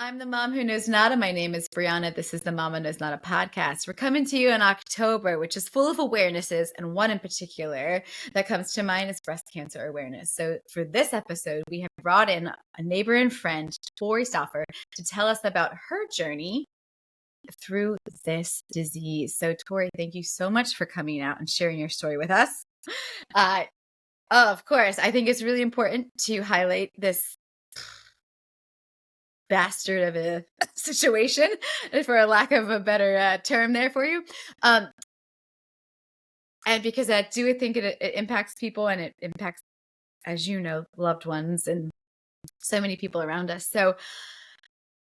I'm the mom who knows nada. My name is Brianna. This is the Mama Knows Nada podcast. We're coming to you in October, which is full of awarenesses, and one in particular that comes to mind is breast cancer awareness. So for this episode, we have brought in a neighbor and friend, Tori Stauffer, to tell us about her journey through this disease. So Tori, thank you so much for coming out and sharing your story with us. Of course, I think it's really important to highlight this bastard of a situation, for a lack of a better term there for you. And because I do think it impacts people, and it impacts, as you know, loved ones and so many people around us. So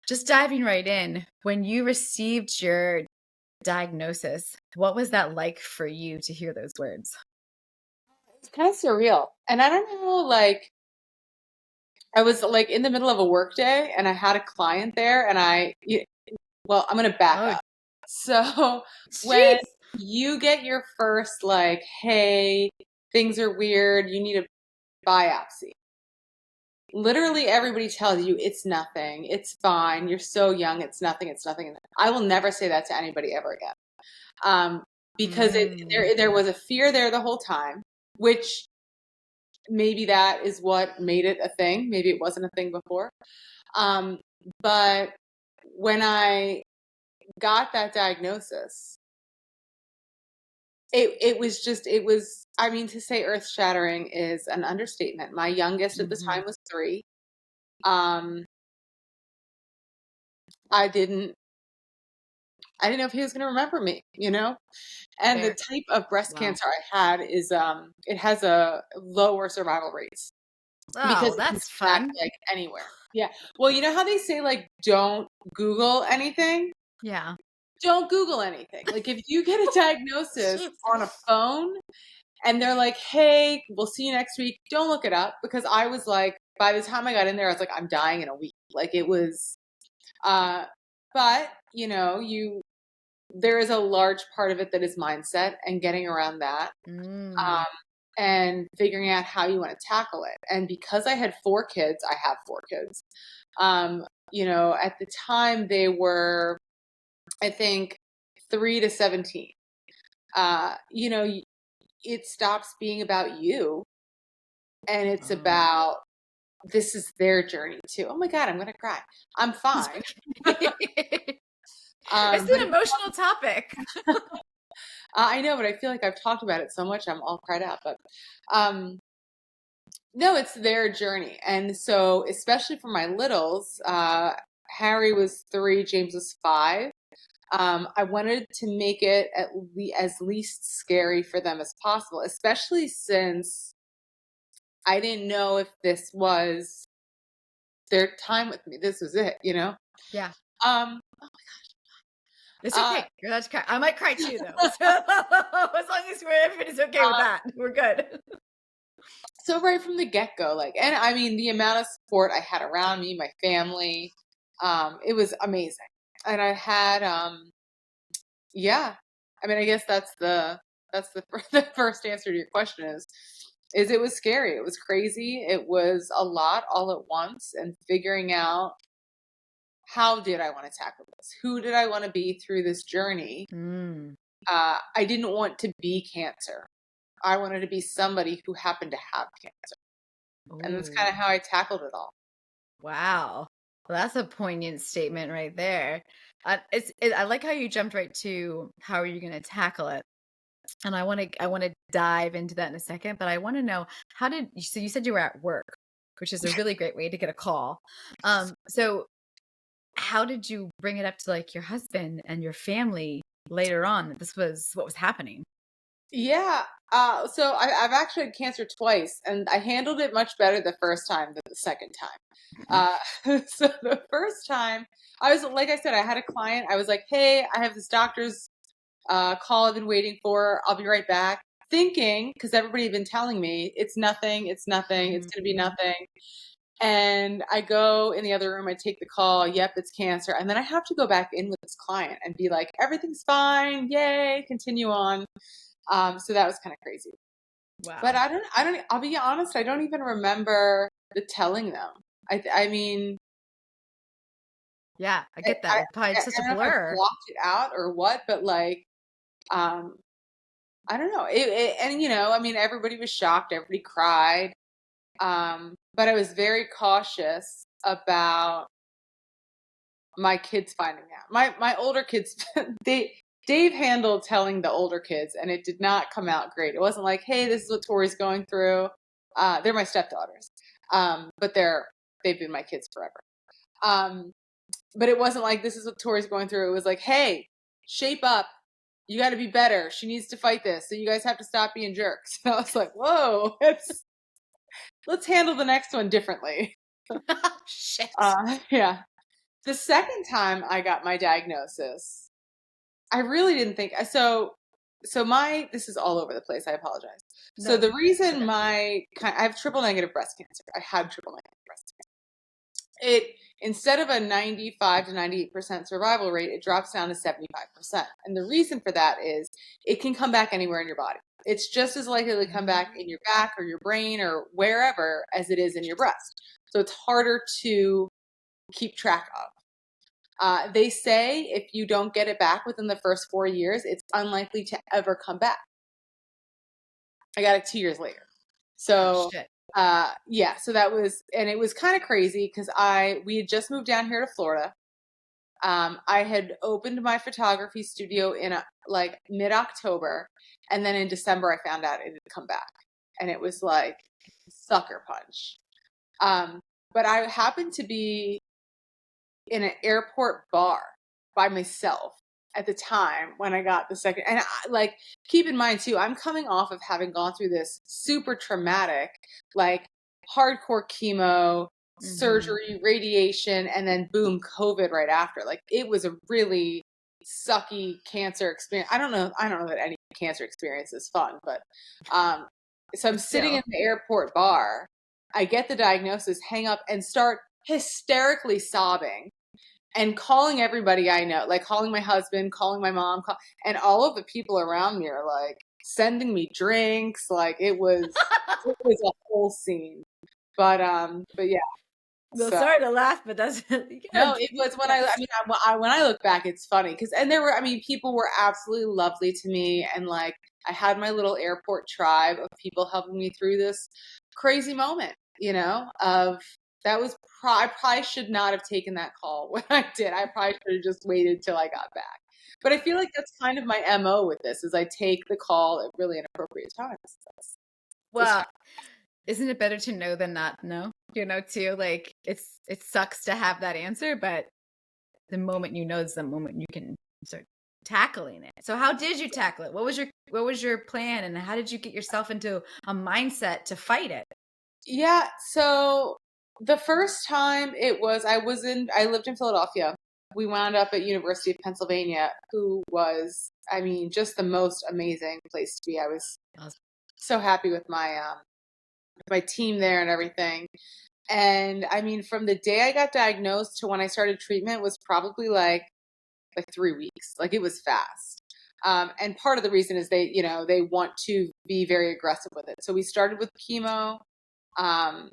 just diving right in, when you received your diagnosis, what was that like for you to hear those words? It's kind of surreal. And I don't know, I was like in the middle of a work day and I had a client there and I'm going to back Oh, up. So when jeez. you get your first, like, hey, things are weird, you need a biopsy. Literally everybody tells you it's nothing, it's fine, you're so young, it's nothing, it's nothing. And I will never say that to anybody ever again. Because there was a fear there the whole time, which maybe that is what made it a thing. Maybe it wasn't a thing before. But when I got that diagnosis, I mean, to say earth shattering is an understatement. My youngest at the time was 3. Um, I didn't, I didn't know if he was going to remember me, you know? And the Fair. type of breast Wow. cancer I had is, it has a lower survival rates because Oh, it can that's attack fun. like anywhere. Yeah. Well, you know how they say, like, don't Google anything? Yeah. Don't Google anything. Like, if you get a diagnosis on a phone and they're like, hey, we'll see you next week, don't look it up, because I was like, by the time I got in there, I was like, I'm dying in a week. Like, it was, uh, but there is a large part of it that is mindset and getting around that. Mm. Um, and figuring out how you want to tackle it. And because I had 4 kids, I have 4 kids. At the time they were, I think, 3 to 17. Uh, you know, it stops being about you and it's Oh. about, this is their journey too. Oh my God, I'm gonna cry. I'm It's fine. okay. It's But an emotional topic. I know, but I feel like I've talked about it so much, I'm all cried out. But um, no, it's their journey. And so, especially for my littles, Harry was 3, James was 5. I wanted to make it as least scary for them as possible, especially since I didn't know if this was their time with me. This was it, you know? Yeah. Um, It's uh, okay. You're allowed to cry. I might cry too, though. So as long as everybody's okay with uh, that, we're good. so right from the get-go, like, and I mean, the amount of support I had around me, my family, it was amazing. And I had, yeah, I mean, I guess that's the the first answer to your question is it was scary. It was crazy. It was a lot all at once, and figuring out, how did I want to tackle this? Who did I want to be through this journey? Mm. I didn't want to be cancer. I wanted to be somebody who happened to have cancer. And that's kind Oh, of how I tackled it all. wow. Well, that's a poignant statement right there. I like how you jumped right to how are you going to tackle it, and I want to dive into that in a second. But I want to know, so you said you were at work, which is a really great way to get a call. So how did you bring it up to like your husband and your family later on that this was what was happening? Yeah. So I've actually had cancer twice, and I handled it much better the first time than the second time. So the first time, I was, like I said, I had a client. I was like, hey, I have this doctor's call I've been waiting for. I'll be right back. Thinking, because everybody had been telling me, it's nothing, it's nothing, it's Mhm. going to be nothing. And I go in the other room, I take the call, yep, it's cancer. And then I have to go back in with this client and be like, everything's fine, yay, continue on. So that was kind of crazy. But Wow. I'll be honest, I don't even remember the telling them. I mean, Yeah, I get that. Probably I such a don't know if I blur. blocked it out or what, but like, um, I don't know. And I mean, everybody was shocked. Everybody cried. But I was very cautious about my kids finding out. My older kids, Dave handled telling the older kids, and it did not come out great. It wasn't like, hey, this is what Tori's going through. They're my stepdaughters, but they've been my kids forever. But it wasn't like this is what Tori's going through. It was like, hey, shape up. You got to be better. She needs to fight this. So you guys have to stop being jerks. And I was like, whoa, let's handle the next one differently. Shit. Yeah. The second time I got my diagnosis, I really didn't think so. This is all over the place. I apologize. So No, the reason okay. I have triple negative breast cancer. I had triple negative breast cancer. It instead of a 95 to 98% survival rate, it drops down to 75%. And the reason for that is it can come back anywhere in your body. It's just as likely to come back in your back or your brain or wherever as it is in your breast. So it's harder to keep track of. They say if you don't get it back within the first 4 years, it's unlikely to ever come back. I got it 2 years later. Oh So, shit. yeah, so and it was kind of crazy because we had just moved down here to Florida. I had opened my photography studio in like mid-October, and then in December I found out it had come back, and it was like sucker punch. But I happened to be in an airport bar by myself at the time when I got the second. And like, keep in mind too, I'm coming off of having gone through this super traumatic, like hardcore chemo, surgery, radiation, and then boom, COVID right after. Like, it was a really sucky cancer experience. I don't know that any cancer experience is fun, but so I'm But sitting in still. the airport bar. I get the diagnosis, hang up, and start hysterically sobbing and calling everybody I know, like calling my husband, calling my mom, and all of the people around me are like sending me drinks. Like it was a whole scene. But yeah. No, So sorry to laugh, but that's you no, gotta, it was yes. when I look back, it's funny because and there were, I mean, people were absolutely lovely to me, and like I had my little airport tribe of people helping me through this crazy moment, of that was I probably should not have taken that call when I did. I probably should have just waited till I got back. But I feel like that's kind of my MO with this is I take the call at really inappropriate times. That's Well, isn't it better to know than not know? Too. Like it sucks to have that answer, but the moment you know is the moment you can start tackling it. So how did you tackle it? What was your plan, and how did you get yourself into a mindset to fight it? Yeah, so the first time I lived in Philadelphia. We wound up at University of Pennsylvania, who was, I mean, just the most amazing place to be. I was so happy with my team there and everything. And I mean, from the day I got diagnosed to when I started treatment was probably like 3 weeks. Like it was fast. And part of the reason is they want to be very aggressive with it. So we started with chemo. Um,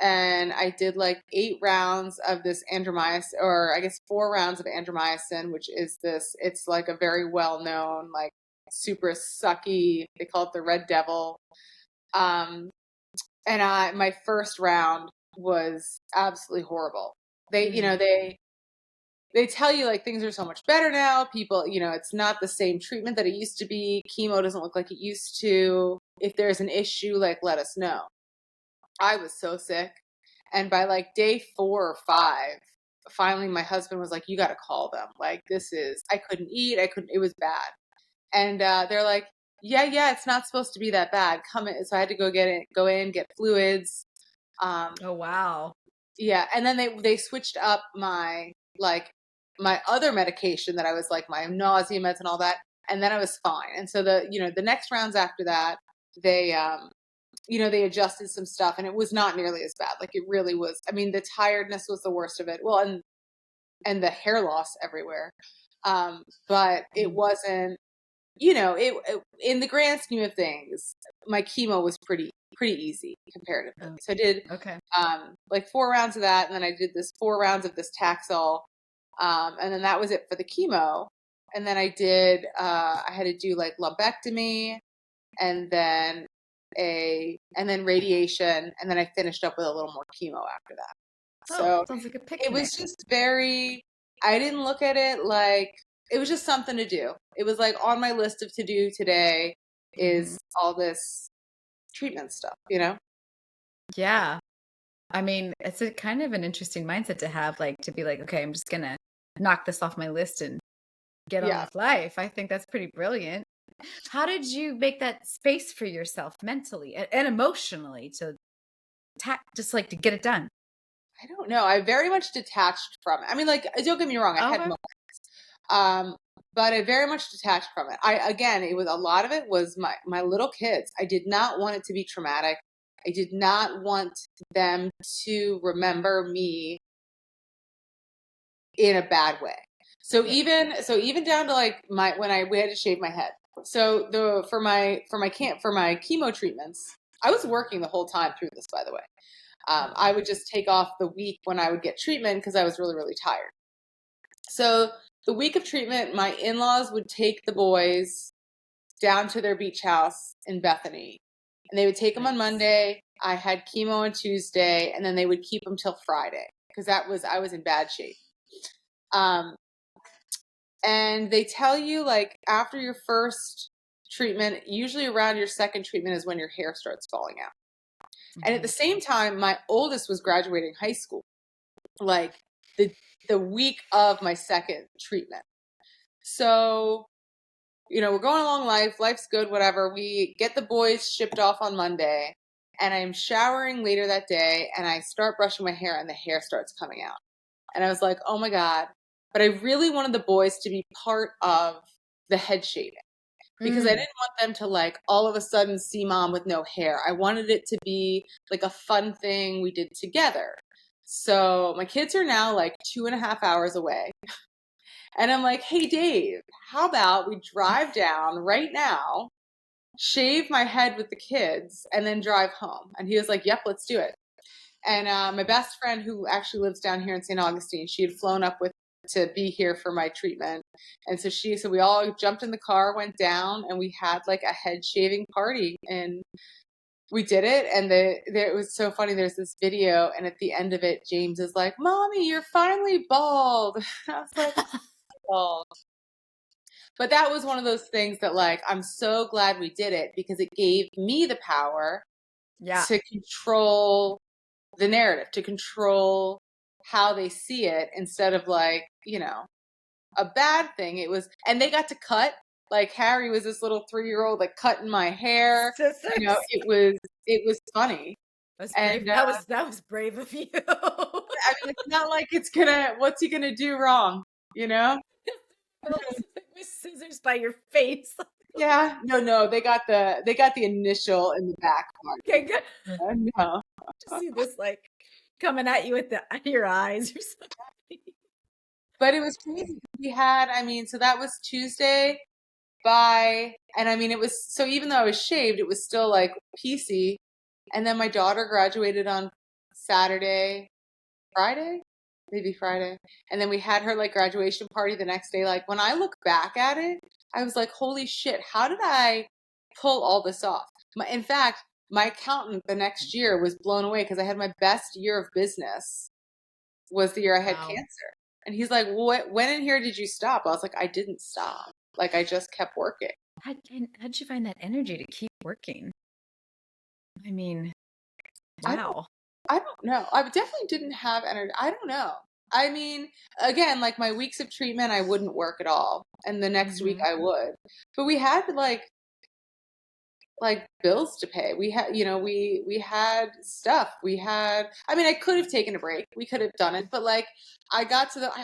and I did like 8 rounds of this andromycin, or I guess 4 rounds of andromycin, which is it's like a very well known, like super sucky, they call it the Red Devil. Um, and my first round was absolutely horrible. They tell you like things are so much better now. People, it's not the same treatment that it used to be. Chemo doesn't look like it used to. If there's an issue, like let us know. I was so sick. And by like day 4 or 5, finally my husband was like, you got to call them. Like, I couldn't eat. It was bad. And they're like, yeah, it's not supposed to be that bad. Come in. So I had to go in, get fluids. Oh wow. Yeah. And then they switched up like my other medication that I was like my nausea meds and all that. And then I was fine. And so the next rounds after that, they, they adjusted some stuff and it was not nearly as bad. Like it really was. I mean, the tiredness was the worst of it. Well, and the hair loss everywhere. But it wasn't, in the grand scheme of things, my chemo was pretty easy comparatively. Oh, So I did okay. like 4 rounds of that, and then I did this 4 rounds of this Taxol, And then that was it for the chemo. And then I had to do like lumpectomy and then radiation. And then I finished up with a little more chemo after that. Oh, So sounds like a it was picnic. just I didn't look at it like it was just something to do. It was like on my list of to do today Mhm. is all this treatment stuff, you know? Yeah. I mean, it's a kind of an interesting mindset to have, like to be like, okay, I'm just gonna knock this off my list and get on Yeah. with life. I think that's pretty brilliant. How did you make that space for yourself mentally and emotionally to just like to get it done? I don't know. I very much detached from it. I mean, like, don't get me wrong, I had Okay. moments. Um, but I very much detached from it. It was a lot of it was my little kids. I did not want it to be traumatic. I did not want them to remember me in a bad way. Yeah. So even down to like we had to shave my head. So for my chemo treatments, I was working the whole time through this, by the way. I would just take off the week when I would get treatment because I was really, really tired. So the week of treatment, my in-laws would take the boys down to their beach house in Bethany. And they would take them on Nice. Monday. I had chemo on Tuesday, and then they would keep them till Friday because I was in bad shape. Um, and they tell you like after your first treatment, usually around your second treatment is when your hair starts falling out. And at the Mhm. same time, my oldest was graduating high school, like the week of my second treatment. So, we're going along life's good, whatever. We get the boys shipped off on Monday, and I'm showering later that day, and I start brushing my hair, and the hair starts coming out. And I was like, oh my God. But I really wanted the boys to be part of the head shaving because I Mm. didn't want them to like all of a sudden see mom with no hair. I wanted it to be like a fun thing we did together. So my kids are now like 2.5 hours away. And I'm like, hey, Dave, how about we drive down right now, shave my head with the kids, and then drive home? And he was like, yep, let's do it. And my best friend, who actually lives down here in St. Augustine, she had flown up with to be here for my treatment. And so we all jumped in the car, went down, and we had like a head shaving party. And we did it. And it was so funny. There's this video, and at the end of it, James is like, Mommy, you're finally bald. I was like, bald. But that was one of those things that, like, I'm so glad we did it because it gave me the power Yeah. to control the narrative, to control how they see it instead of like, a bad thing. And they got to cut. Like Harry was this little 3-year-old like cutting my hair. Scissors. It was funny. That's And brave. That was brave of you. I mean, it's not like what's he gonna do wrong, you know? With scissors by your face. Yeah, no, they got the initial in the back part. Okay, good. No. Just see this like coming at you with your eyes or something. But it was crazy. So that was Tuesday and I mean, it was, so even though I was shaved, it was still like PC. And then my daughter graduated on Saturday, Friday, maybe Friday. And then we had her like graduation party the next day. Like when I look back at it, I was like, holy shit, how did I pull all this off? In fact, my accountant the next year was blown away because I had my best year of business was the year I had Wow. cancer. And he's like, when in here did you stop? I was like, I didn't stop. Like I just kept working. How'd you find that energy to keep working? I mean, I don't wow. I don't know. I definitely didn't have energy. I don't know. I mean, again, like my weeks of treatment, I wouldn't work at all, and the next week Hmm. I would. But we had like bills to pay. We had, we had stuff. We had. I mean, I could have taken a break. We could have done it, but like, I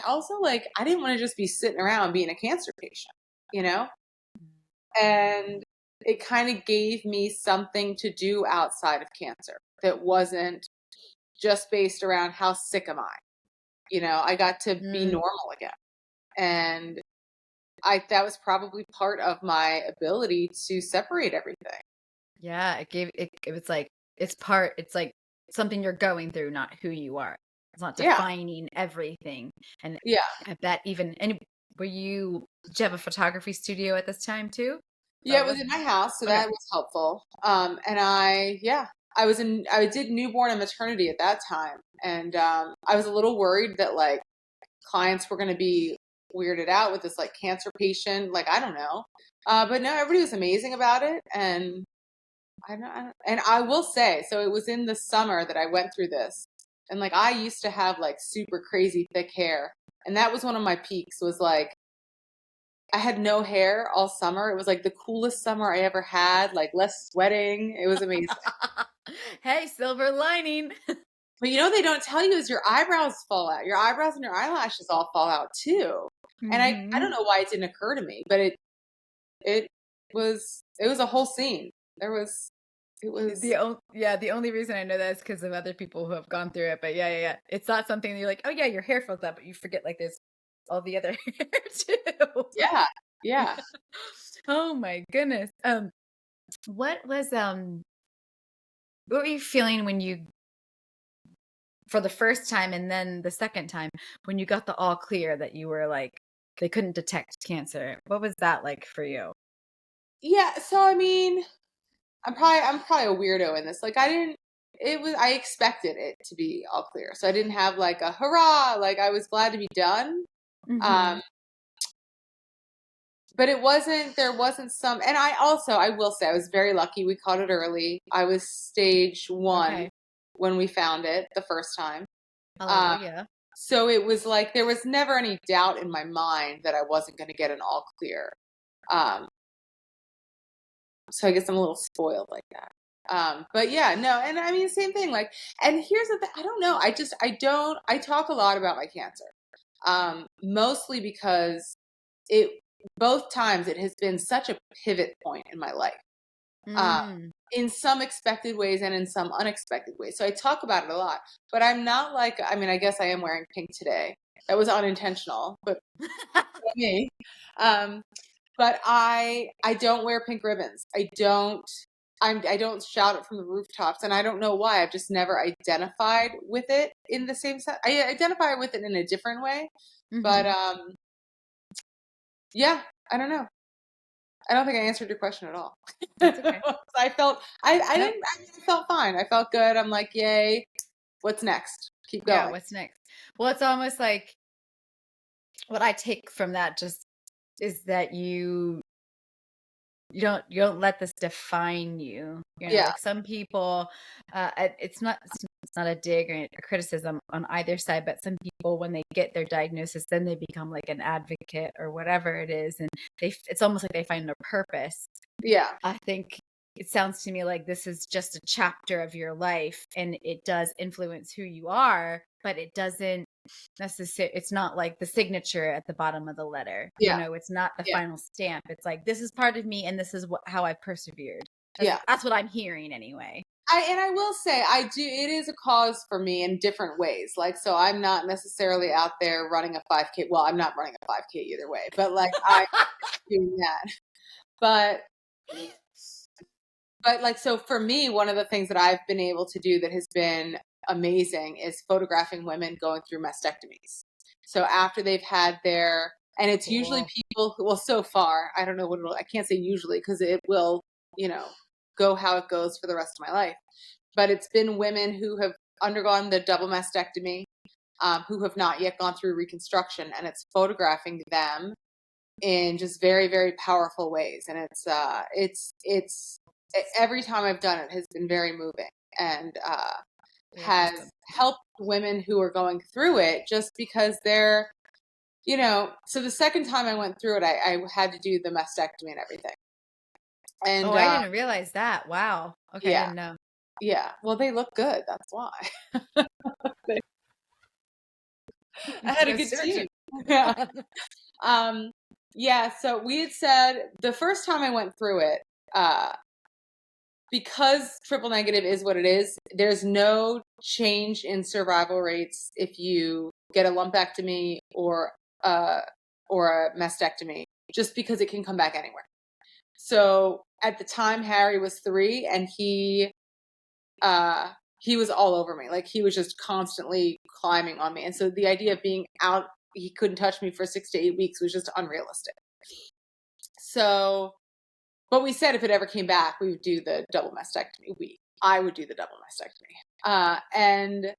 also like, I didn't want to just be sitting around being a cancer patient, you know. And it kind of gave me something to do outside of cancer that wasn't just based around how sick am I. I got to be Mm, normal again. And that was probably part of my ability to separate everything. yeah, it was like it's like something you're going through, not who you are. It's not Yeah. defining everything. And Yeah. I bet even, and did you have a photography studio at this time too? Yeah, That it was was in my house, so okay. that was helpful. And I did newborn and maternity at that time. And I was a little worried that like clients were going to be weirded out with this like cancer patient. Like, I don't know. But no, everybody was amazing about it. And and I will say, so it was in the summer that I went through this. And like, I used to have like super crazy thick hair. And that was one of my peaks, was like, I had no hair all summer. It was like the coolest summer I ever had, like less sweating. It was amazing. Hey, silver lining. But you know, they don't tell you is your eyebrows fall out. Your eyebrows and your eyelashes all fall out too. And I Hmm. don't know why it didn't occur to me, but it it was a whole scene. It was The only reason I know that is because of other people who have gone through it. But yeah. It's not something that you're like, oh yeah, your hair falls out, but you forget like there's all the other hair too. yeah, yeah. Oh my goodness. What was what were you feeling when you, for the first time and then the second time, when you got the all clear that you were like they couldn't detect cancer? What was that like for you? Yeah, so I mean, I'm probably a weirdo in this. Like I expected it to be all clear. So I didn't have like a hurrah, like I was glad to be done. Hmm. Um but there wasn't some, and I will say I was very lucky. We caught it early. I was stage 1 Okay. when we found it the first time. Um Hallelujah. so it was like there was never any doubt in my mind that I wasn't going to get an all clear. Um so I guess I'm a little spoiled like that. But yeah, no, and I mean same thing. Like, and here's the thing: I don't know. I talk a lot about my cancer, mostly because it both times it has been such a pivot point in my life, uh, Mm. in some expected ways and in some unexpected ways. So I talk about it a lot, but I'm not like, I mean, I guess I am wearing pink today. That was unintentional, but me. Um, but I don't wear pink ribbons. I don't shout it from the rooftops, and I don't know why. I've just never identified with it in the same sense. I identify with it in a different way, but Hmm. yeah, I don't know. I don't think I answered your question at all. That's okay. I felt I Nope. didn't I felt fine. I felt good. I'm like, yay. What's next? Keep Yeah, going. what's next? Well, it's almost like what I take from that just is that you don't let this define you. You know, Yeah, like some people, it's not a dig or a criticism on either side, but some people when they get their diagnosis, then they become like an advocate or whatever it is, and it's almost like they find a purpose. yeah, I think it sounds to me like this is just a chapter of your life and it does influence who you are, but it doesn't necessarily, it's not like the signature at the bottom of the letter. You yeah, know, it's not the yeah, final stamp. It's like, this is part of me and this is how I persevered. yeah. That's what I'm hearing anyway. I will say I do, it is a cause for me in different ways. Like, so I'm not necessarily out there running a 5K. Well, I'm not running a 5K either way, but like I doing that. But like, so for me, one of the things that I've been able to do that has been amazing is photographing women going through mastectomies. So after they've had and it's usually Cool. people who, well, so far, I don't know I can't say usually because it will, you know, go how it goes for the rest of my life. But it's been women who have undergone the double mastectomy, who have not yet gone through reconstruction, and it's photographing them in just very, very powerful ways. And it's every time I've done it has been very moving and Very has awesome. helped women who are going through it just because they're, so the second time I went through it, I had to do the mastectomy and everything. Oh, And I didn't realize that. Wow. Okay, I yeah, didn't know. yeah. Well, they look good. That's why. I had a No good surgeon. team. Yeah. Um, yeah. So we had said the first time I went through it, uh, because triple negative is what it is, there's no change in survival rates if you get a lumpectomy uh, or a mastectomy, just because it can come back anywhere. So at the time, Harry was 3, and he he was all over me. Like he was just constantly climbing on me. And so the idea of being out, he couldn't touch me for 6 to 8 weeks was just unrealistic. So, but we said if it ever came back, we would do the double mastectomy. I would do the double mastectomy. And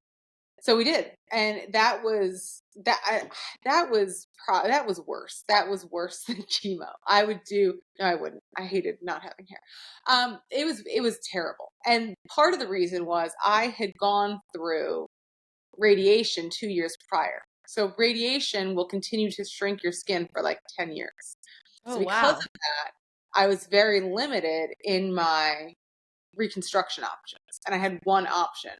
so we did. And that was worse. That was worse than chemo. No, I wouldn't. I hated not having hair. It was terrible. And part of the reason was I had gone through radiation 2 years prior. So radiation will continue to shrink your skin for like 10 years. So because of that, I was very limited in my reconstruction options. And I had one option,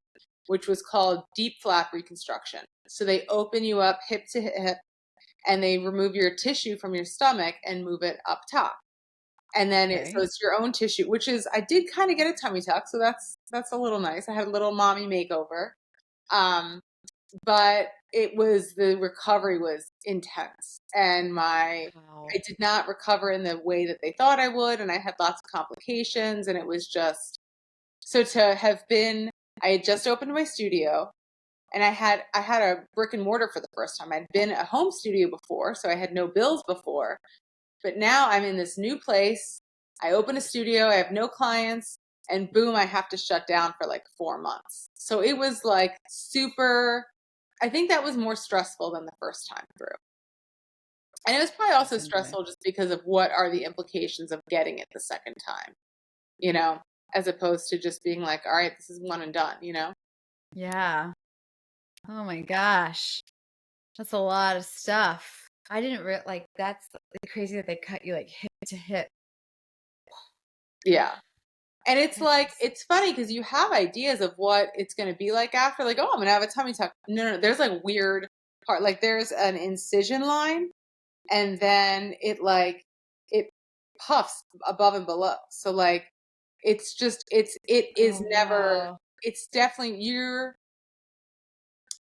which was called deep flap reconstruction. So they open you up hip to hip and they remove your tissue from your stomach and move it up top. And then so it's your own tissue, which is, I did kind of get a tummy tuck. So that's a little nice. I had a little mommy makeover. But the recovery was intense, and I did not recover in the way that they thought I would. And I had lots of complications, and it was just, so to have been, I had just opened my studio, and I had a brick and mortar for the first time. I'd been a home studio before, so I had no bills before, but now I'm in this new place. I open a studio, I have no clients, and boom, I have to shut down for like 4 months. So it was like super, I think that was more stressful than the first time through. And it was probably also stressful just because of what are the implications of getting it the second time, you know, as opposed to just being like, all right, this is one and done, you know? Yeah. Oh my gosh. That's a lot of stuff. I didn't like, that's crazy that they cut you like hip to hip. Yeah. And it's like, it's funny because you have ideas of what it's going to be like after, like, oh, I'm going to have a tummy tuck. No, there's like weird part. Like there's an incision line and then it puffs above and below. So like, it's just, it's definitely,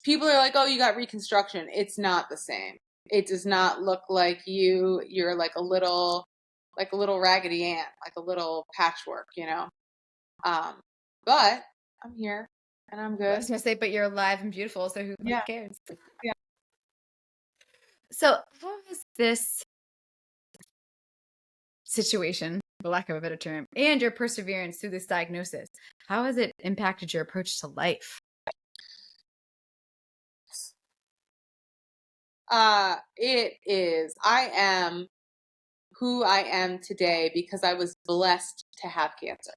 people are like, oh, you got reconstruction. It's not the same. It does not look like you're like a little raggedy ant, like a little patchwork, you know? But I'm here and I'm good. I was going to say, but you're alive and beautiful. So who cares? Yeah. So how has this situation, for lack of a better term, and your perseverance through this diagnosis, how has it impacted your approach to life? I am who I am today because I was blessed to have cancer.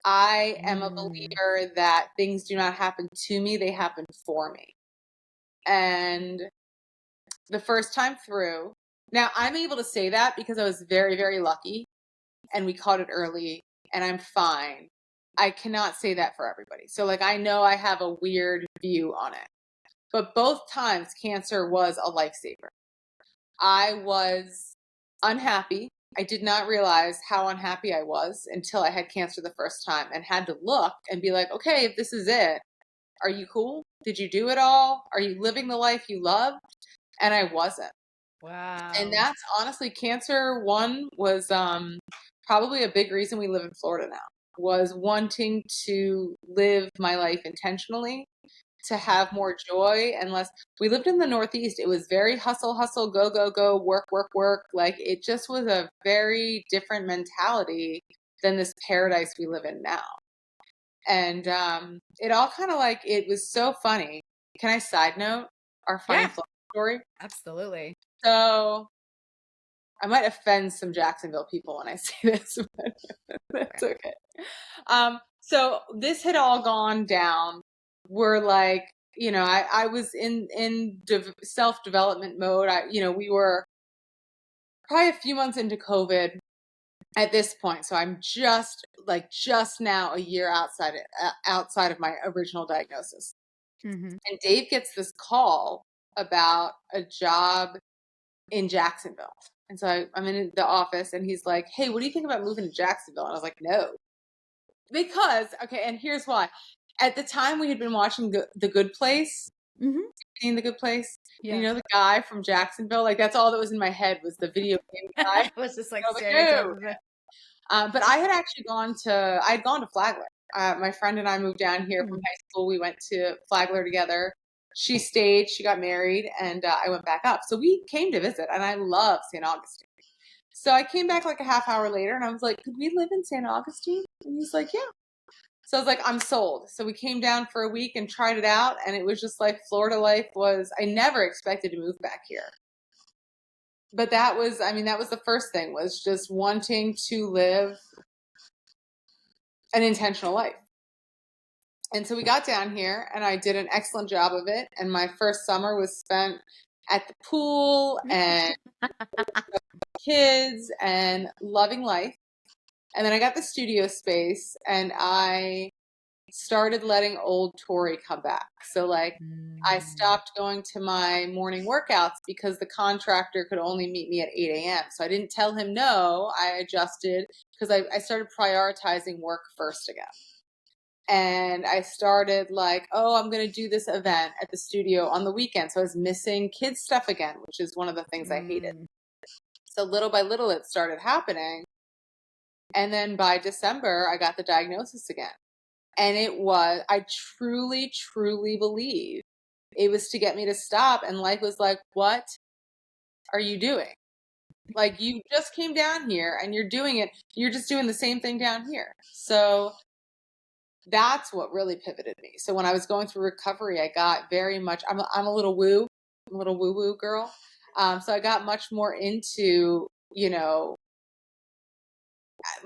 I am a believer that things do not happen to me, they happen for me. And the first time through, now I'm able to say that because I was very, very lucky and we caught it early and I'm fine. I cannot say that for everybody. So like, I know I have a weird view on it, but both times cancer was a lifesaver. I was unhappy. I did not realize how unhappy I was until I had cancer the first time and had to look and be like, okay, if this is it, are you cool? Did you do it all? Are you living the life you loved? And I wasn't. Wow. And that's honestly, cancer one was probably a big reason we live in Florida now, was wanting to live my life intentionally, to have more joy and less. We lived in the Northeast. It was very hustle, hustle, go, go, go, work, work, work. Like it just was a very different mentality than this paradise we live in now. And it all kind of like, it was so funny. Can I side note our funny story? Absolutely. So I might offend some Jacksonville people when I say this, but that's okay. So this had all gone down. We're like, you know, I was in self-development mode. We were probably a few months into COVID at this point. So I'm just now a year outside of my original diagnosis. Mm-hmm. And Dave gets this call about a job in Jacksonville. And so I'm in the office and he's like, hey, what do you think about moving to Jacksonville? And I was like, no. Because, okay, and here's why. At the time we had been watching The Good Place. Mm-hmm. The Good Place. Yeah. And you know the guy from Jacksonville? Like that's all that was in my head was the video game guy. It was just like no. But I had actually gone to Flagler. My friend and I moved down here from high school. We went to Flagler together. She stayed, she got married, and I went back up. So we came to visit, and I love St. Augustine. So I came back like a half hour later, and I was like, could we live in St. Augustine? And he's like, yeah. So I was like, I'm sold. So we came down for a week and tried it out, and it was just like Florida life was, I never expected to move back here. But that was the first thing, was just wanting to live an intentional life. And so we got down here, and I did an excellent job of it. And my first summer was spent at the pool and kids and loving life. And then I got the studio space, and I started letting old Tori come back. So like I stopped going to my morning workouts because the contractor could only meet me at 8 a.m. So I didn't tell him no. I adjusted because I started prioritizing work first again. And I started like, oh, I'm going to do this event at the studio on the weekend. So I was missing kids stuff again, which is one of the things I hated. So little by little, it started happening. And then by December, I got the diagnosis again. And I truly, truly believe it was to get me to stop. And life was like, what are you doing? Like, you just came down here and you're doing it. You're just doing the same thing down here. So that's what really pivoted me. So when I was going through recovery, I got very much, I'm a little woo, I'm a little woo woo girl. So I got much more into,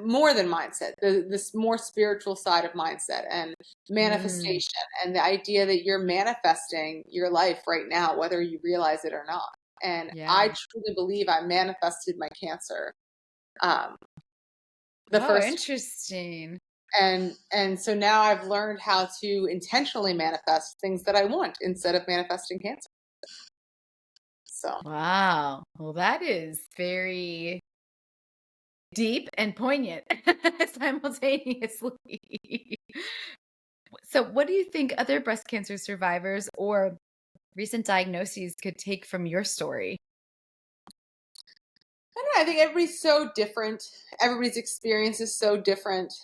more than mindset, this more spiritual side of mindset and manifestation and the idea that you're manifesting your life right now, whether you realize it or not. And I truly believe I manifested my cancer. Interesting. And so now I've learned how to intentionally manifest things that I want instead of manifesting cancer. So wow. Well, that is very deep and poignant simultaneously. So, what do you think other breast cancer survivors or recent diagnoses could take from your story? I don't know. I think everybody's so different. Everybody's experience is so different.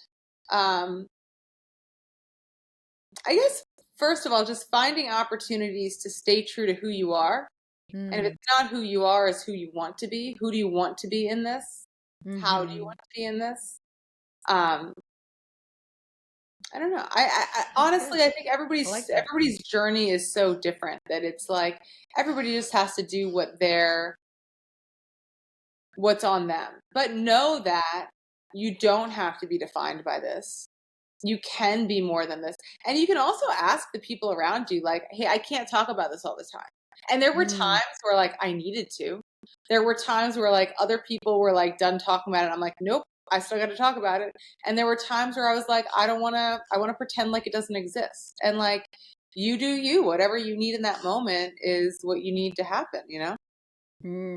I guess, first of all, just finding opportunities to stay true to who you are. And if it's not who you are, it's who you want to be. Who do you want to be in this? How do you want to be in this? I don't know. I honestly, I think everybody's journey is so different that it's like everybody just has to do what's on them. But know that you don't have to be defined by this. You can be more than this. And you can also ask the people around you, like, hey, I can't talk about this all the time. And there were times where like I needed to. There were times where like other people were like done talking about it. I'm like, nope, I still got to talk about it. And there were times where I was like, I want to pretend like it doesn't exist. And like, you do you, whatever you need in that moment is what you need to happen,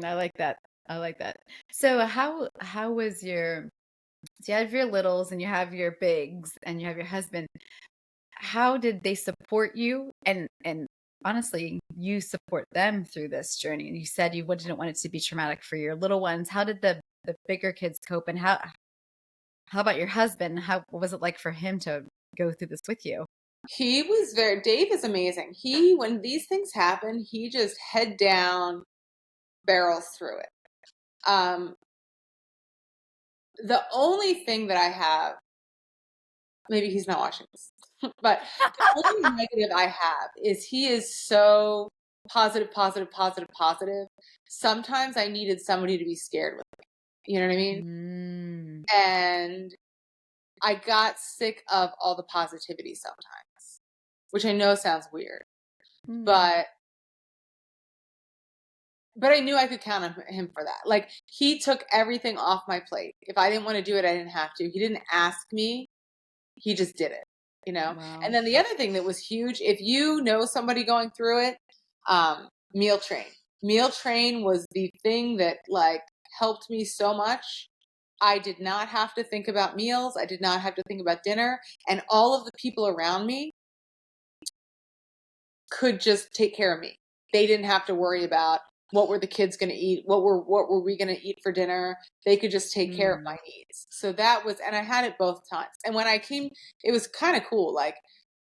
I like that. I like that. So, how was your? So you have your littles and you have your bigs and you have your husband. How did they support you? And honestly, you support them through this journey. And you said you didn't want it to be traumatic for your little ones. How did the bigger kids cope? And how about your husband? What was it like for him to go through this with you? Dave is amazing. When these things happen, he just head down barrels through it. The only thing that I have, maybe he's not watching this, but the only negative I have is he is so positive, positive, positive, positive. Sometimes I needed somebody to be scared with me. You know what I mean? And I got sick of all the positivity sometimes, which I know sounds weird, but I knew I could count on him for that. Like, he took everything off my plate. If I didn't want to do it, I didn't have to. He didn't ask me. He just did it, Wow. And then the other thing that was huge, if you know somebody going through it, meal train. Meal train was the thing that like helped me so much. I did not have to think about meals. I did not have to think about dinner. And all of the people around me could just take care of me. They didn't have to worry about what were the kids going to eat? What were we going to eat for dinner? They could just take care of my needs. So that was, and I had it both times. And when I came, it was kind of cool. Like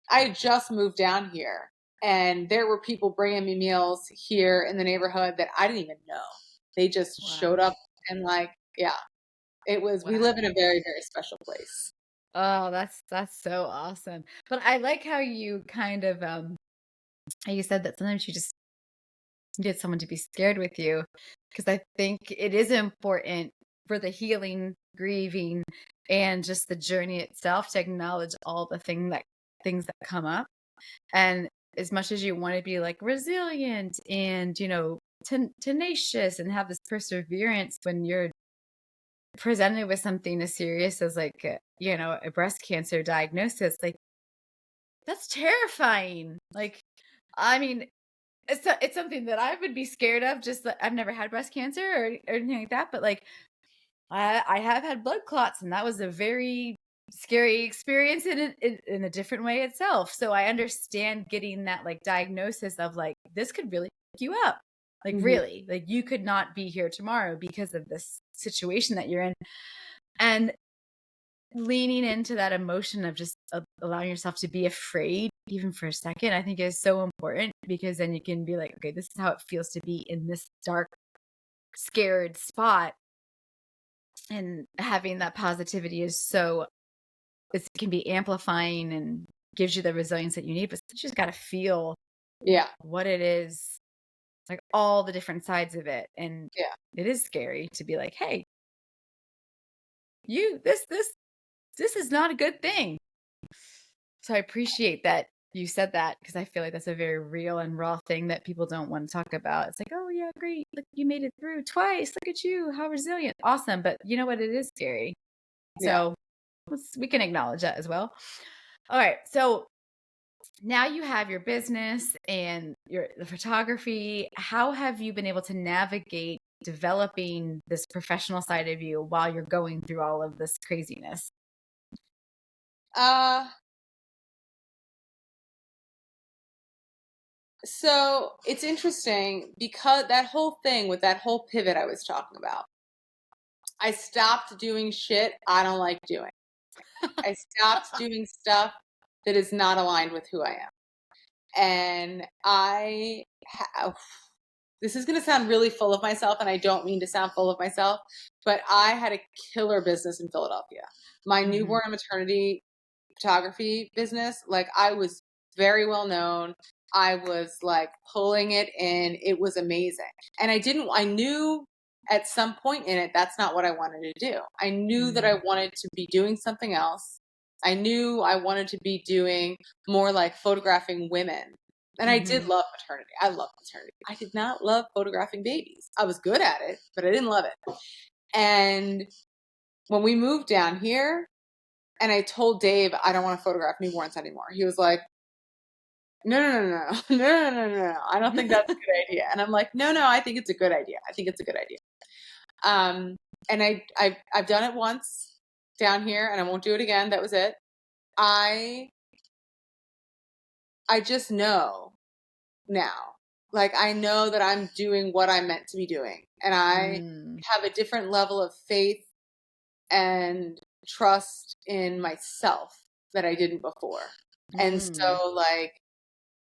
I had just moved down here and there were people bringing me meals here in the neighborhood that I didn't even know. They just showed up and like, yeah, it was, we live in a very, very special place. Oh, that's so awesome. But I like how you kind of how you said that sometimes you just get someone to be scared with you, because I think it is important for the healing, grieving, and just the journey itself to acknowledge all the things that come up. And as much as you want to be like resilient and, tenacious and have this perseverance when you're presented with something as serious as like, a breast cancer diagnosis, like that's terrifying. Like, I mean, it's something that I would be scared of. Just that I've never had breast cancer or anything like that, but like I have had blood clots, and that was a very scary experience in a different way itself. So I understand getting that like diagnosis of like this could really fuck you up. Like Mm-hmm. really, like you could not be here tomorrow because of this situation that you're in. And leaning into that emotion of just allowing yourself to be afraid even for a second, I think is so important, because then you can be like, okay, this is how it feels to be in this dark, scared spot. And having that positivity is so, it can be amplifying and gives you the resilience that you need, but you just got to feel Yeah. what it is, like all the different sides of it. And Yeah. it is scary to be like, hey, this is not a good thing. So I appreciate that you said that, because I feel like that's a very real and raw thing that people don't want to talk about. It's like, oh yeah, great. Look, you made it through twice. Look at you. How resilient. Awesome. But you know what? It is scary. Yeah. So we can acknowledge that as well. All right. So now you have your business and the photography. How have you been able to navigate developing this professional side of you while you're going through all of this craziness? So it's interesting because that whole thing with that whole pivot I was talking about, I stopped doing shit I don't like doing. I stopped doing stuff that is not aligned with who I am. And this is going to sound really full of myself, and I don't mean to sound full of myself, but I had a killer business in Philadelphia. My newborn and maternity photography business, like I was very well known. I was like pulling it in. It was amazing. And I knew at some point in it, that's not what I wanted to do. I knew that I wanted to be doing something else. I knew I wanted to be doing more like photographing women. And I did love maternity. I love maternity. I did not love photographing babies. I was good at it, but I didn't love it. And when we moved down here, and I told Dave I don't want to photograph newborns anymore, he was like, no, no, no, no, no, no, no, no. I don't think that's a good idea. And I'm like, no, I think it's a good idea. I think it's a good idea. And I've done it once down here, and I won't do it again. That was it. I just know now. Like I know that I'm doing what I'm meant to be doing, and I have a different level of faith and trust in myself that I didn't before. And so like,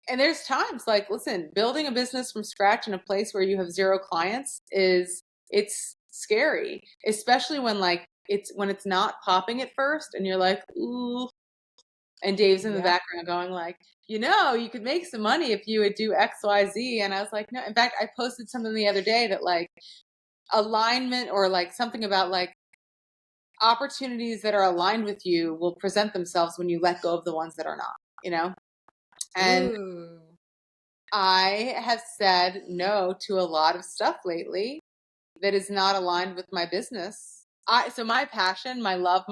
and there's times like, listen, building a business from scratch in a place where you have zero clients it's scary, especially when like when it's not popping at first and you're like, ooh, and Dave's in the background going like, you could make some money if you would do X, Y, Z. And I was like, no, in fact, I posted something the other day that like alignment, or like something about like opportunities that are aligned with you will present themselves when you let go of the ones that are not. And I have said no to a lot of stuff lately that is not aligned with my business. So my passion, my love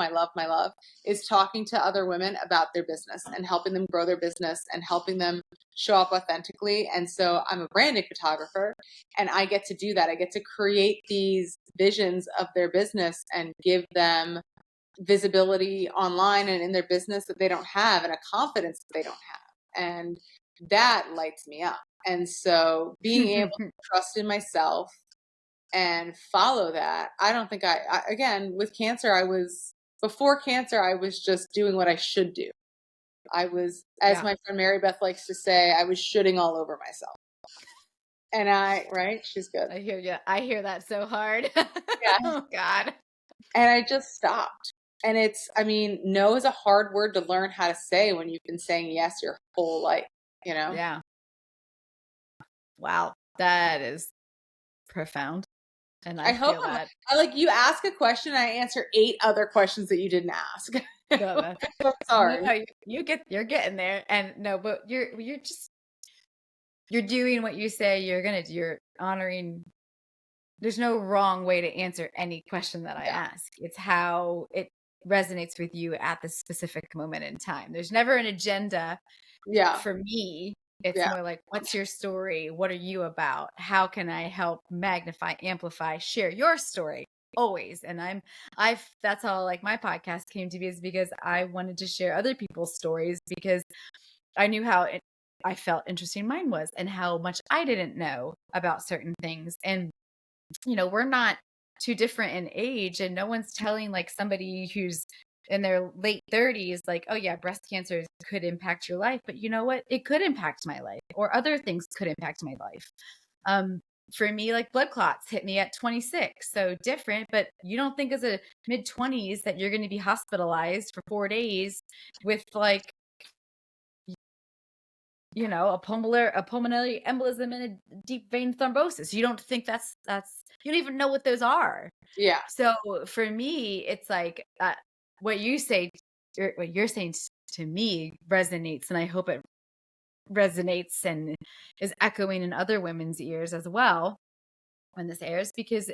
is talking to other women about their business and helping them grow their business and helping them show up authentically. And so I'm a branding photographer, and I get to do that. I get to create these visions of their business and give them visibility online and in their business that they don't have, and a confidence that they don't have. And that lights me up. And so being able to trust in myself and follow that, I don't think again, with cancer, before cancer, I was just doing what I should do. I was, as Yeah. my friend Mary Beth likes to say, I was shitting all over myself. And right? She's good. I hear you. I hear that so hard. Yeah. Oh God. And I just stopped. And I mean, no is a hard word to learn how to say when you've been saying yes your whole life, you know? Yeah. Wow. That is profound. And I I hope feel that. I like you ask a question, I answer 8 other questions that you didn't ask. No, I'm no, sorry. no, you're getting there. And no, but you're doing what you say you're gonna do. You're honoring. There's no wrong way to answer any question that I Yeah. ask. It's how it resonates with you at the specific moment in time. There's never an agenda Yeah. for me. It's Yeah. more like, what's your story? What are you about? How can I help magnify, amplify, share your story? Always. And that's how like my podcast came to be, is because I wanted to share other people's stories, because I knew how I felt interesting mine was, and how much I didn't know about certain things. And we're not too different in age, and no one's telling like somebody who's in their late 30s, like, oh yeah, breast cancer could impact your life. But you know what? It could impact my life, or other things could impact my life. Um, for me, like blood clots hit me at 26. So different, but you don't think as a mid 20s that you're going to be hospitalized for 4 days with like, a pulmonary embolism and a deep vein thrombosis. You don't think you don't even know what those are. Yeah. So for me, it's like what you say, or what you're saying to me resonates, and I hope it resonates and is echoing in other women's ears as well when this airs, because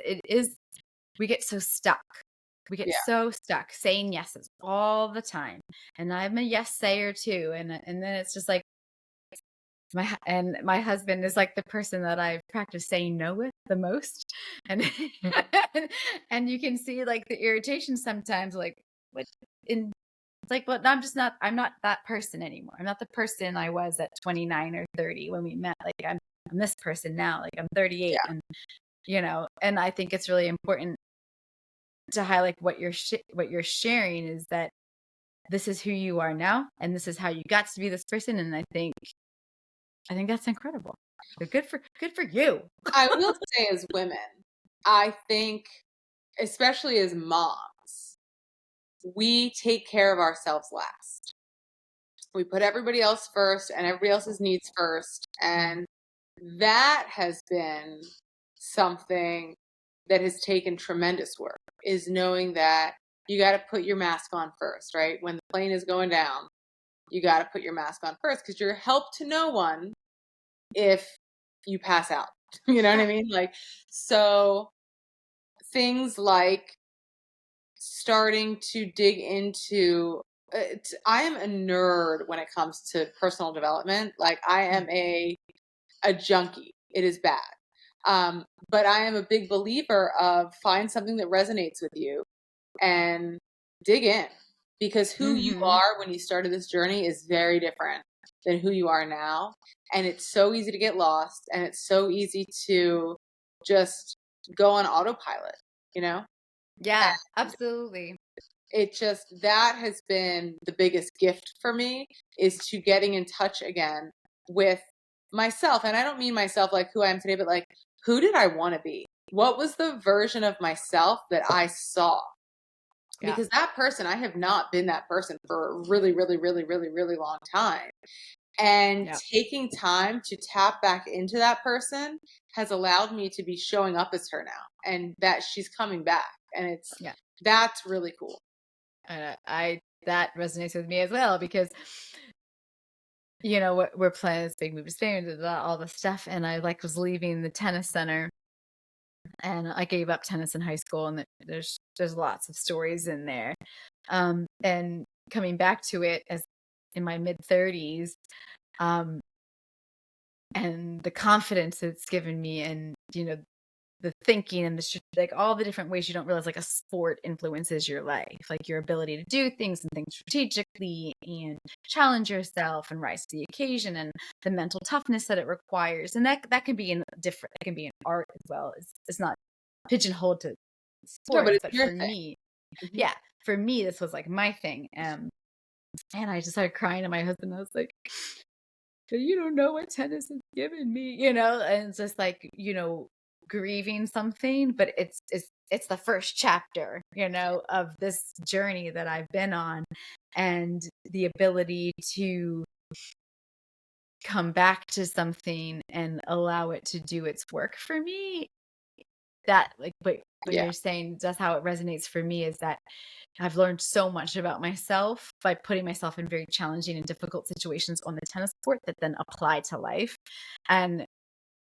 we get so stuck. We get Yeah. so stuck saying yeses all the time, and I'm a yes sayer too, and then it's just like, my husband is like the person that I've practiced saying no with the most, and and you can see like the irritation sometimes, like what in it's like, but I'm not that person anymore. I'm not the person I was at 29 or 30 when we met. Like I'm this person now. Like I'm 38, Yeah. and and I think it's really important to highlight what you're sharing, is that this is who you are now, and this is how you got to be this person. And I think that's incredible. So good for you. I will say, as women, I think, especially as moms, we take care of ourselves last. We put everybody else first and everybody else's needs first. And that has been something that has taken tremendous work, is knowing that you got to put your mask on first, right? When the plane is going down, you got to put your mask on first, because you're help to no one if you pass out. You know what I Yeah. mean? Like, so things like starting to dig into I am a nerd when it comes to personal development. Like, I am a junkie. It is bad. But I am a big believer of find something that resonates with you and dig in, because who you Mm-hmm. are when you started this journey is very different than who you are now. And it's so easy to get lost, and it's so easy to just go on autopilot, you know? Yeah, absolutely. That has been the biggest gift for me, is to getting in touch again with myself. And I don't mean myself like who I am today, but like, who did I want to be? What was the version of myself that I saw? Yeah. Because that person, I have not been that person for a really, really, really, really, really long time. And Yeah. taking time to tap back into that person has allowed me to be showing up as her now, and that she's coming back. And Yeah. that's really cool. I that resonates with me as well, because we're planning this big move to Spain, all the stuff, and I like was leaving the tennis center, and I gave up tennis in high school, and there's lots of stories in there, and coming back to it as in my mid 30s, um, and the confidence it's given me, and the thinking and like all the different ways you don't realize like a sport influences your life, like your ability to do things and things strategically and challenge yourself and rise to the occasion and the mental toughness that it requires. And that can be it can be in art as well. It's not pigeonholed to No, but sports, it's but your for thing. me, Mhm. yeah, for me, this was like my thing. And I just started crying to my husband. I was like, you don't know what tennis has given me, and it's just like, grieving something, but it's the first chapter, of this journey that I've been on, and the ability to come back to something and allow it to do its work for me. That like what Yeah. you're saying, that's how it resonates for me, is that I've learned so much about myself by putting myself in very challenging and difficult situations on the tennis court that then apply to life. And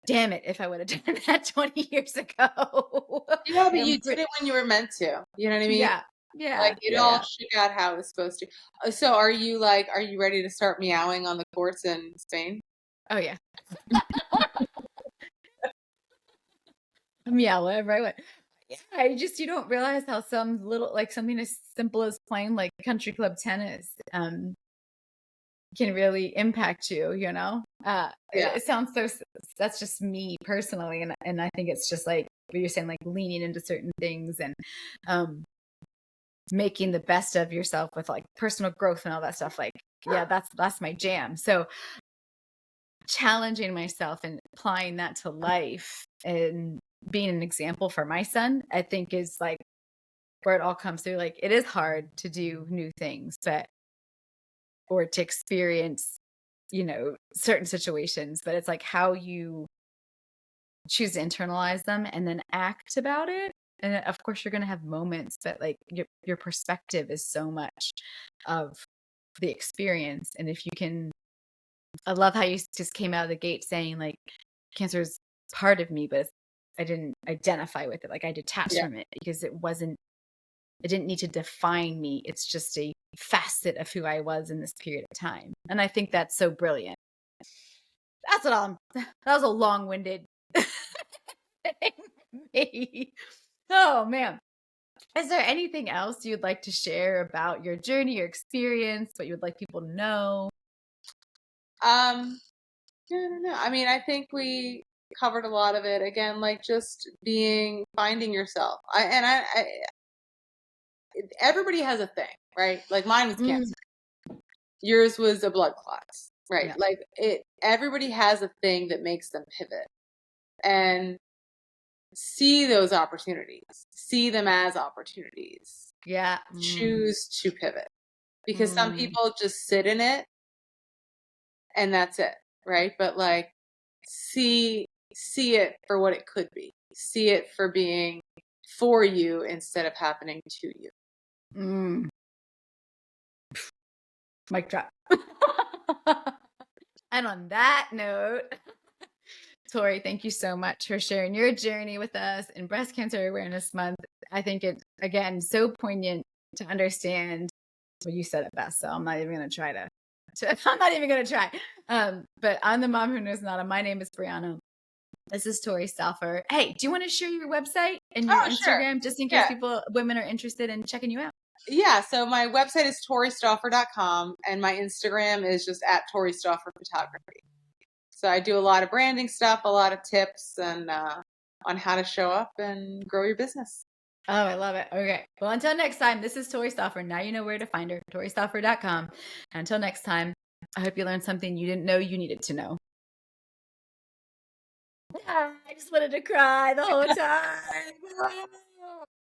damn it, if I would have done that 20 years ago. Yeah, Like but you I'm did it when you were meant to. You know what I mean? yeah. Like, Yeah. it Yeah. all Yeah. shook out how it was supposed to. So are you ready to start meowing on the courts in Spain? Oh yeah. Yeah, whatever I went. Yeah, you don't realize how some little like something as simple as playing like country club tennis can really impact you, Yeah. it sounds that's just me personally, and I think it's just like what you're saying, like leaning into certain things and um making the best of yourself with like personal growth and all that stuff. Like, yeah, that's my jam. So challenging myself and applying that to life and being an example for my son, I think is like where it all comes through. Like it is hard to do new things, but or to experience, certain situations, but it's like how you choose to internalize them and then act about it. And of course you're going to have moments, but like your perspective is so much of the experience. And if you can, I love how you just came out of the gate saying like cancer is part of me, but I didn't identify with it. Like I detached Yeah. from it because it didn't need to define me. It's just a facet of who I was in this period of time. And I think that's so brilliant. That's what that was a long-winded me. Oh man. Is there anything else you'd like to share about your journey, your experience, what you would like people to know? Um, I don't know. I mean, I think we covered a lot of it. Again, like just finding yourself. Everybody has a thing, right? Like mine was Mm, cancer. Yours was a blood clot, right? yeah. Like everybody has a thing that makes them pivot and see those opportunities, see them as opportunities, Yeah. choose to pivot because some Mm, people just sit in it and that's it, right? But like see it for what it could be. See it for being for you instead of happening to you. mm. Mic drop. And on that note, Tori, thank you so much for sharing your journey with us in Breast Cancer Awareness Month. I think it's, again, so poignant to understand. Well, you said it best, so I'm not even going to try I'm not even going to try. But I'm the mom who knows nada. My name is Brianna. This is Tori Stauffer. Hey, do you want to share your website and your Oh, sure. Instagram just in case Yeah. women are interested in checking you out? Yeah, so my website is toristauffer.com and my Instagram is just at Tori Stauffer Photography. So I do a lot of branding stuff, a lot of tips and on how to show up and grow your business. Oh, I love it. Okay. Well, until next time, this is Tori Stauffer. Now you know where to find her, toristauffer.com. Until next time, I hope you learned something you didn't know you needed to know. I just wanted to cry the whole time.